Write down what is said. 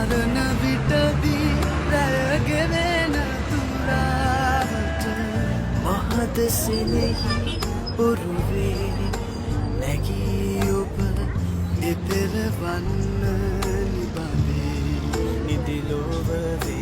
මරණ විටදී රැයගෙවෙන තුරාවට මහද සෙනෙහි ඔරුවේ නැගී ඔබ එතෙර වන්න නිබඳේ නිදිලොව වේ